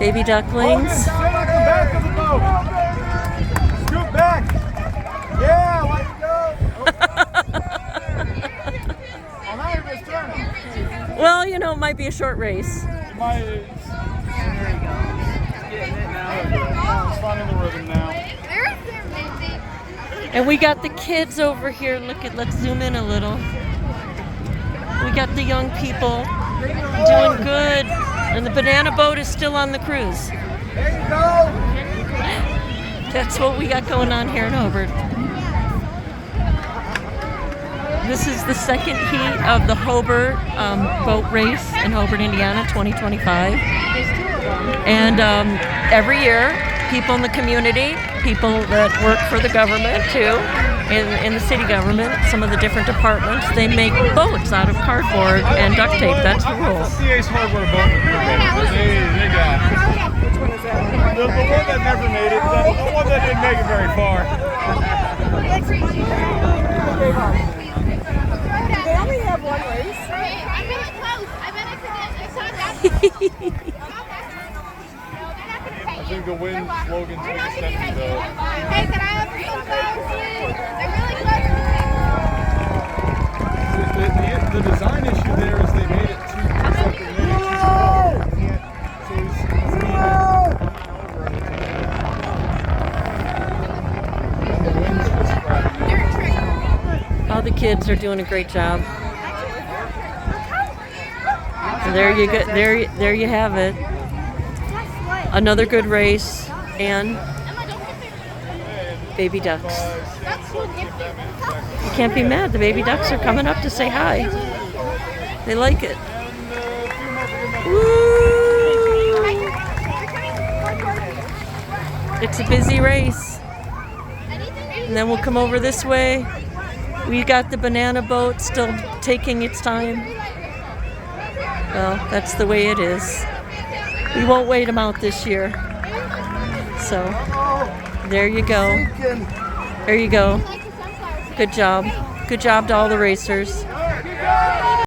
Baby ducklings. Sit on the back of the boat. Scoot back. Yeah, let it go. Oh, now you're just turning. Well, you know, it might be a short race. It might. There you go. Getting it now. It's finding the rhythm now. And we got the kids over here. Let's zoom in a little. We got the young people doing good. And the banana boat is still on the cruise. There you go. That's what we got going on here in Hobart. This is the second heat of the Hobart boat race in Hobart, Indiana, 2025. And every year, people in the community, people that work for the government too, in the city government, some of the different departments, they make boats out of cardboard and duct tape. That's the rule. CA's hardware boat. They got it. Which one is that? The one that never made it. The one that didn't make it very far. They only have one race. I'm really close. I bet I think the win slogan's been accepted though. Hey, can I have some close? They're really close. The design issue there is they made it too small. So he's the wind's just grabbing. All the kids are doing a great job. And there you go. There you have it. Another good race and baby ducks. You can't be mad. The baby ducks are coming up to say hi. They like it. Woo! It's a busy race. And then we'll come over this way. We got the banana boat still taking its time. Well, that's the way it is. We won't wait them out this year. So, there you go. There you go. Good job. Good job to all the racers.